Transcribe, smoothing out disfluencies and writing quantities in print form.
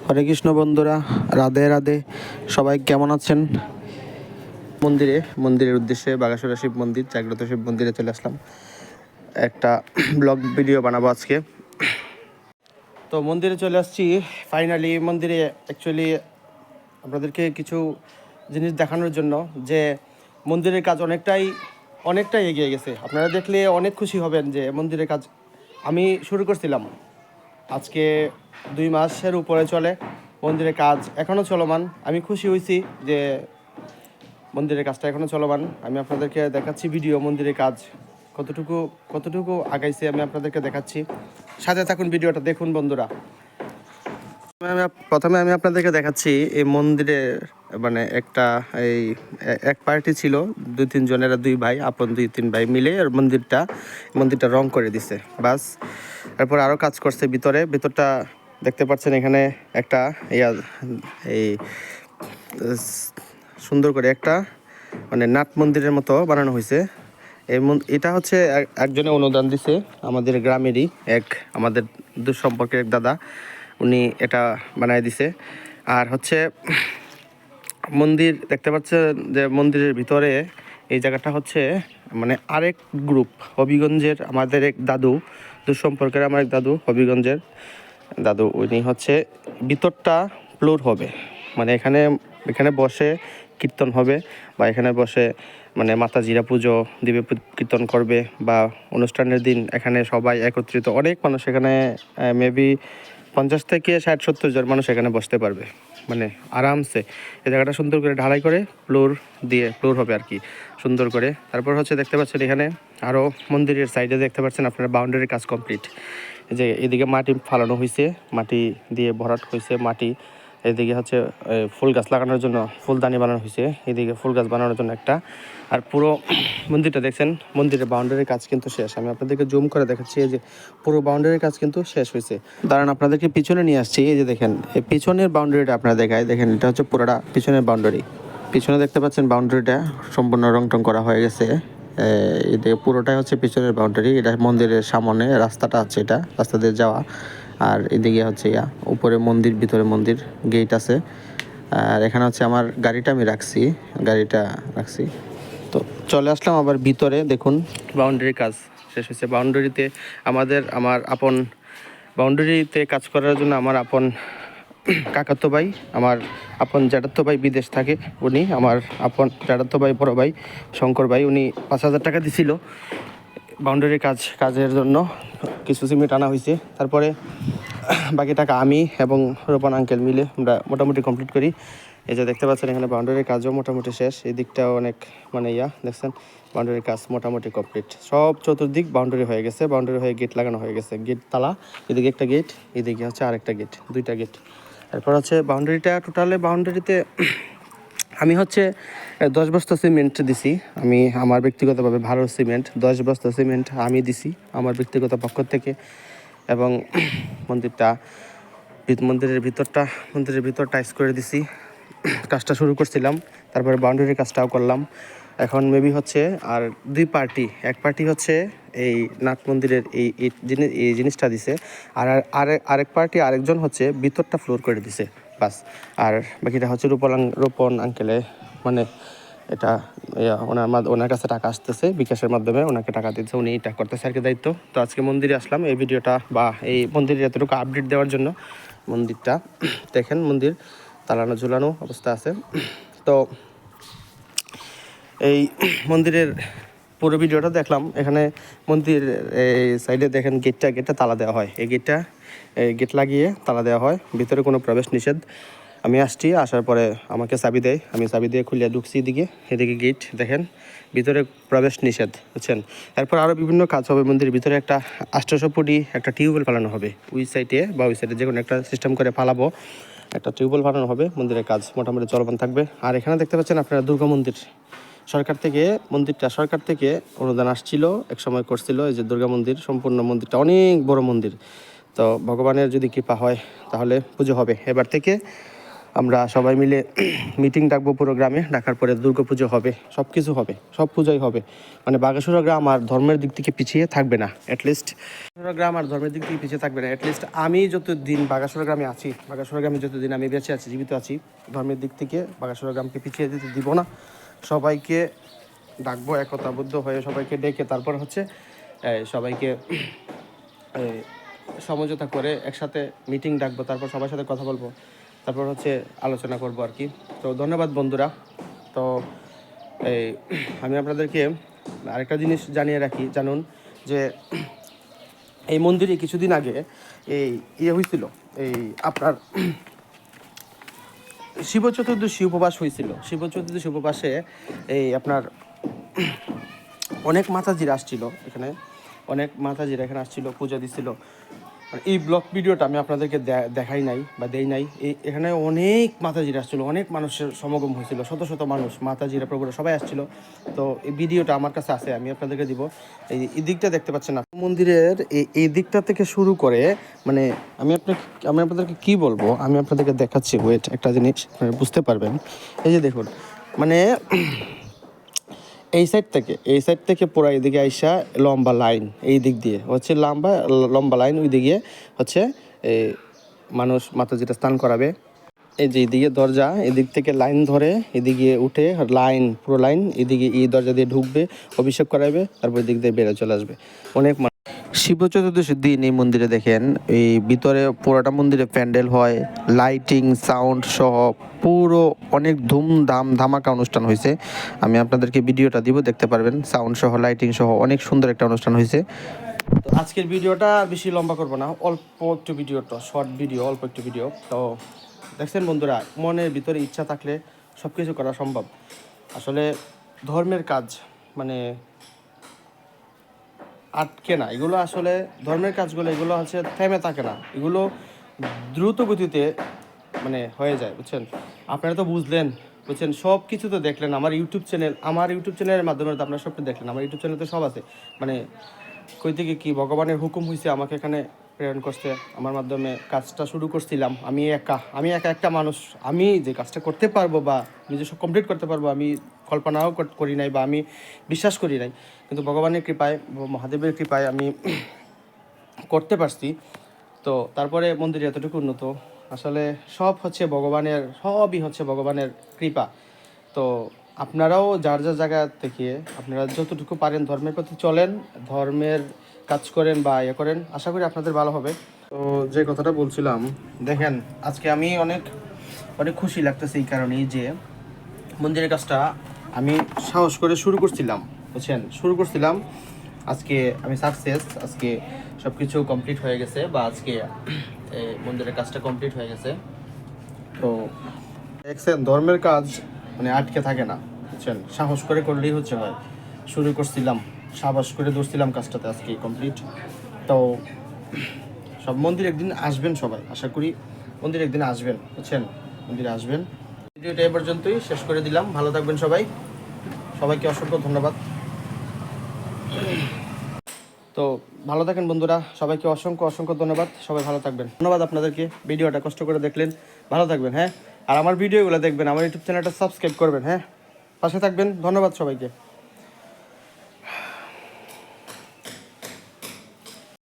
হরে কৃষ্ণ বন্ধুরা, রাধে রাধে। সবাই কেমন আছেন? মন্দিরের উদ্দেশ্যে বাগাসুরা শিব মন্দির, জাগ্রত শিব মন্দিরে চলে আসলাম। একটা ব্লগ ভিডিও বানাবো আজকে। তো মন্দিরে চলে আসছি ফাইনালি। মন্দিরে অ্যাকচুয়ালি আপনাদেরকে কিছু জিনিস দেখানোর জন্য, যে মন্দিরের কাজ অনেকটাই এগিয়ে গেছে। আপনারা দেখলে অনেক খুশি হবেন যে মন্দিরের কাজ আমি শুরু করছিলাম আজকে 2 মাসের উপরে চলে। মন্দিরের কাজ এখনও চলমান। আমি খুশি হয়েছি যে মন্দিরের কাজটা এখনও চলমান। আমি আপনাদেরকে দেখাচ্ছি ভিডিও, মন্দিরের কাজ কতটুকু আগাইছে আমি আপনাদেরকে দেখাচ্ছি। সাথে থাকুন, ভিডিওটা দেখুন বন্ধুরা। প্রথমে আমি আপনাদেরকে দেখাচ্ছি এই মন্দিরের মানে এক পার্টি ছিল 2-3 জনেরা, 2 ভাই, আপন 2-3 ভাই মিলে মন্দিরটা রং করে দিছে বাস। তারপর আরও কাজ করছে ভিতরটা দেখতে পাচ্ছেন। এখানে একটা এই সুন্দর করে একটা মানে নাট মন্দিরের মতো বানানো হয়েছে। এটা হচ্ছে একজনে অনুদান দিছে, আমাদের গ্রামেরই আমাদের দূর সম্পর্কের এক দাদা, উনি এটা বানায় দিছে। আর হচ্ছে মন্দির দেখতে পাচ্ছেন যে মন্দিরের ভিতরে এই জায়গাটা হচ্ছে মানে আরেক গ্রুপ, হবিগঞ্জের আমাদের এক দাদু, দূর সম্পর্কের আমার এক দাদু, হবিগঞ্জের দাদু। উনি হচ্ছে ভিতরটা ফ্লোর হবে, মানে এখানে বসে কীর্তন হবে, বা এখানে বসে মানে মাতাজিরা পুজো দিবে, কীর্তন করবে, বা অনুষ্ঠানের দিন এখানে সবাই একত্রিত, অনেক মানুষ এখানে মেবি 50 থেকে 60-70 জন মানুষ এখানে বসতে পারবে, মানে আরামসে। এই জায়গাটা সুন্দর করে ঢালাই করে ফ্লোর হবে আর কি, সুন্দর করে। তারপর হচ্ছে দেখতে পাচ্ছেন এখানে আরও মন্দিরের সাইডে দেখতে পাচ্ছেন আপনারা বাউন্ডারির কাজ কমপ্লিট। যে এদিকে মাটি ফালানো হয়েছে, মাটি দিয়ে ভরাট হয়েছে মাটি। এদিকে হচ্ছে ফুল গাছ লাগানোর জন্য ফুলদানি বানানো হয়েছে, এদিকে ফুল গাছ বানানোর জন্য একটা। আর পুরো মন্দিরটা দেখছেন, মন্দিরের বাউন্ডারির কাজ কিন্তু শেষ। আমি আপনাদেরকে জুম করে দেখাচ্ছি, এই যে পুরো বাউন্ডারির কাজ কিন্তু শেষ হয়েছে। দাঁড়ান, আপনাদেরকে পিছনে নিয়ে আসছি। এই যে দেখেন, এই পিছনের বাউন্ডারিটা আপনারা দেখেন, এটা হচ্ছে পুরোটা পিছনের বাউন্ডারি। পিছনে দেখতে পাচ্ছেন বাউন্ডারিটা সম্পূর্ণ রং করা হয়ে গেছে। এদিকে পুরোটাই হচ্ছে পিছনের বাউন্ডারি। এটা মন্দিরের সামনে রাস্তাটা আছে, এটা রাস্তা দিয়ে যাওয়া। আর এদিকে হচ্ছে উপরে মন্দির, ভিতরে মন্দির, গেট আছে। আর এখানে হচ্ছে আমার গাড়িটা রাখছি। তো চলে আসলাম আবার ভিতরে। দেখুন বাউন্ডারির কাজ শেষ হয়েছে। বাউন্ডারিতে কাজ করার জন্য আমার আপন কাকাতো ভাই, আমার আপন জ্যাঠাতো ভাই বিদেশ থাকে। উনি আমার আপন জ্যাঠাতো ভাই, বড় ভাই শঙ্কর ভাই, উনি 5,000 টাকা দিছিল বাউন্ডারির কাজের জন্য। কিছু সিমেন্ট আনা হয়েছে। তারপরে বাকি টাকা আমি এবং রোপন আঙ্কেল মিলে আমরা মোটামুটি কমপ্লিট করি। এই যে দেখতে পাচ্ছেন এখানে বাউন্ডারির কাজও মোটামুটি শেষ। এই দিকটাও অনেক মানে দেখছেন, বাউন্ডারির কাজ মোটামুটি কমপ্লিট। সব চতুর্দিক বাউন্ডারি হয়ে গেছে, বাউন্ডারি হয়ে গেট লাগানো হয়ে গেছে। গেট তালা, এদিকে একটা গেট, এদিকে হচ্ছে আরেকটা গেট, 2টা গেট। তারপর হচ্ছে বাউন্ডারিতে আমি হচ্ছে 10 বস্তা সিমেন্ট দিছি। আমি আমার ব্যক্তিগতভাবে ভালো সিমেন্ট 10 বস্তা সিমেন্ট আমি দিছি আমার ব্যক্তিগত পক্ষ থেকে। এবং মন্দিরের ভিতর টাইস করে দিছি। কাজটা শুরু করছিলাম, তারপরে বাউন্ডারির কাজটাও করলাম। এখন মেবি হচ্ছে আর 2 পার্টি, এক পার্টি হচ্ছে এই নাট মন্দিরের এই জিনিসটা দিছে, আর আরেক পার্টি, আরেকজন হচ্ছে ভিতরটা ফ্লোর করে দিছে বাস। আর বাকিটা হচ্ছে রোপন আঙ্কেলে, মানে এটা ওনার কাছে টাকা আসতেছে বিকাশের মাধ্যমে, ওনাকে টাকা দিচ্ছে, উনি এটা করতেছে আর কি, দায়িত্ব। তো আজকে মন্দিরে আসলাম এই ভিডিওটা বা এই মন্দিরের এতটুকু আপডেট দেওয়ার জন্য। মন্দিরটা দেখেন, মন্দির তালানো ঝুলানো অবস্থা আছে। তো এই মন্দিরের পুরো ভিডিওটা দেখলাম। এখানে মন্দির এই সাইডে দেখেন গেটটা তালা দেওয়া হয়। এই গেট লাগিয়ে তালা দেওয়া হয়, ভিতরে কোনো প্রবেশ নিষেধ। আমি আসার পরে আমাকে চাবি দেয়, আমি চাবি দিয়ে খুলে ঢুকছি এদিকে গেট দেখেন, ভিতরে প্রবেশ নিষেধ, বুঝছেন। এরপর আরও বিভিন্ন কাজ হবে মন্দিরের ভিতরে। একটা 800 ফুটি একটা টিউবওয়েল ফালানো হবে, ওই সাইডে বা ওই সাইডে যে কোনো একটা সিস্টেম করে ফালাবো, একটা টিউবওয়েল ফালানো হবে। মন্দিরের কাজ মোটামুটি চলমান থাকবে। আর এখানে দেখতে পাচ্ছেন আপনারা দুর্গা মন্দির, সরকার থেকে অনুদান আসছিল, এক সময় করছিল। এই যে দুর্গা মন্দির, সম্পূর্ণ মন্দিরটা অনেক বড় মন্দির। তো ভগবানের যদি কৃপা হয় তাহলে পুজো হবে। এবার থেকে আমরা সবাই মিলে মিটিং ডাকবো পুরো গ্রামে, ডাকার পরে দুর্গাপুজো হবে, সব কিছু হবে, সব পূজাই হবে। মানে বাগেশ্বর গ্রাম আর ধর্মের দিক থেকে পিছিয়ে থাকবে না, অ্যাটলিস্ট গ্রাম আর ধর্মের দিক থেকে পিছিয়ে থাকবে না। অ্যাটলিস্ট আমি যতদিন বাগেশ্বর গ্রামে আছি, বাগেশ্বর গ্রামে যতদিন আমি বেঁচে আছি, জীবিত আছি, ধর্মের দিক থেকে বাগেশ্বর গ্রামকে পিছিয়ে দিতে দিব না। সবাইকে ডাকবো একতাবদ্ধ হয়ে, সবাইকে ডেকে তারপর হচ্ছে সবাইকে সমঝোতা করে একসাথে মিটিং ডাকবো, তারপর সবার সাথে কথা বলবো, তারপর হচ্ছে আলোচনা করবো আর কি। তো ধন্যবাদ বন্ধুরা। তো আমি আপনাদেরকে আরেকটা জিনিস জানিয়ে রাখি, জানুন যে এই মন্দিরে কিছুদিন আগে হয়েছিল, আপনার শিব চতুর্দশী উপবাস হয়েছিল। শিব চতুর্দশী উপবাসে আপনার অনেক মাতাজিরা আসছিল এখানে, অনেক মাতাজিরা এখানে আসছিল, পূজা দিছিল। এই ব্লগ ভিডিওটা আমি আপনাদেরকে দেখাই নাই বা দেই নাই। এখানে অনেক মাতাজিরা আসছিল, অনেক মানুষের সমাগম হয়েছিল, শত শত মানুষ, মাতাজিরা প্রভুরা সবাই আসছিল। তো এই ভিডিওটা আমার কাছে আছে, আমি আপনাদেরকে দিব। এই দিকটা দেখতে পাচ্ছেন না মন্দিরের, এই দিকটা থেকে শুরু করে, মানে আমি আপনাদেরকে কি বলবো, আমি আপনাদেরকে দেখাচ্ছি, ওয়েট, একটা জিনিস বুঝতে পারবেন। এই যে দেখুন, মানে এই সাইড থেকে পুরো এদিকে আইসা লম্বা লাইন, এই দিক দিয়ে হচ্ছে লম্বা লাইন, ওই দিকে হচ্ছে মানুষ মাতাজিটা স্নান করাবে। এই যে এইদিকে দরজা, এদিক থেকে লাইন ধরে এদিকে উঠে লাইন, পুরো লাইন এদিকে এই দরজা দিয়ে ঢুকবে, অভিষেক করাবে, তারপর এদিক দিয়ে বেরো চলে আসবে। অনেক শিব চতুর্দশীর দিন এই মন্দিরে দেখেন, এই ভিতরে পুরোটা মন্দিরে প্যান্ডেল হয়, লাইটিং সাউন্ড সহ পুরো অনেক ধুমধাম ধামাকা অনুষ্ঠান হয়েছে। আমি আপনাদেরকে ভিডিওটা দিব, দেখতে পারবেন, সাউন্ড সহ লাইটিং সহ অনেক সুন্দর একটা অনুষ্ঠান হয়েছে। তো আজকের ভিডিওটা বেশি লম্বা করবো না, অল্প একটু ভিডিওটা, শর্ট ভিডিও, অল্প একটু ভিডিও। তো দেখছেন বন্ধুরা, মনের ভিতরে ইচ্ছা থাকলে সব কিছু করা সম্ভব। আসলে ধর্মের কাজ মানে আটকে না, এগুলো আসলে ধর্মের কাজগুলো, এগুলো হচ্ছে থেমে থাকে না, এগুলো দ্রুত গতিতে মানে হয়ে যায়, বুঝছেন। আপনারা তো বুঝলেন, বুঝছেন, সব কিছু তো দেখলেন। আমার ইউটিউব চ্যানেলের মাধ্যমে তো আপনারা সবটা দেখলেন। আমার ইউটিউব চ্যানেল তো সব আছে, মানে কই থেকে কি ভগবানের হুকুম হয়েছে আমাকে এখানে প্রেরণ করছে, আমার মাধ্যমে কাজটা শুরু করছিলাম। আমি একা একটা মানুষ, আমি যে কাজটা করতে পারবো বা নিজস্ব কমপ্লিট করতে পারবো, আমি কল্পনাও করি নাই বা আমি বিশ্বাস করি নাই, কিন্তু ভগবানের কৃপায়, মহাদেবের কৃপায় আমি করতে পারছি। তো তারপরে মন্দির এতটুকু উন্নত, আসলে সবই হচ্ছে ভগবানের কৃপা। তো আপনারাও যার জায়গা থেকে আপনারা যতটুকু পারেন ধর্মের প্রতি চলেন, ধর্মের কাজ করেন বা করেন, আশা করি আপনাদের ভালো হবে। তো যে কথাটা বলছিলাম, দেখেন আজকে আমি অনেক অনেক খুশি লাগতেছে এই কারণেই যে মন্দিরের কাজটা আমি সাহস করে শুরু করছিলাম, বুঝছেন, আজকে আমি সাকসেস, আজকে সব কিছু কমপ্লিট হয়ে গেছে, বা আজকে মন্দিরের কাজটা কমপ্লিট হয়ে গেছে। তো দেখছেন, ধর্মের কাজ মানে আটকে থাকে না, বুঝছেন, সাহস করে করলেই হচ্ছে হয়। শুরু করছিলাম, সাহস করে ধরছিলাম, কাজটাতে আজকে কমপ্লিট। তো সব মন্দির একদিন আসবেন সবাই, আশা করি মন্দির একদিন আসবেন, বুঝছেন, মন্দিরে আসবেন। ভিডিওটা এ পর্যন্তই শেষ করে দিলাম। ভালো থাকবেন সবাইকে অসংখ্য ধন্যবাদ। তো ভালো থাকেন বন্ধুরা, সবাইকে অসংখ্য ধন্যবাদ, সবাই ভালো থাকবেন। ধন্যবাদ আপনাদেরকে, ভিডিওটা কষ্ট করে দেখলেন, ভালো থাকবেন, হ্যাঁ। আর আমার ভিডিওগুলো দেখবেন, আমার ইউটিউব চ্যানেলটা সাবস্ক্রাইব করবেন, হ্যাঁ, পাশে থাকবেন। ধন্যবাদ সবাইকে।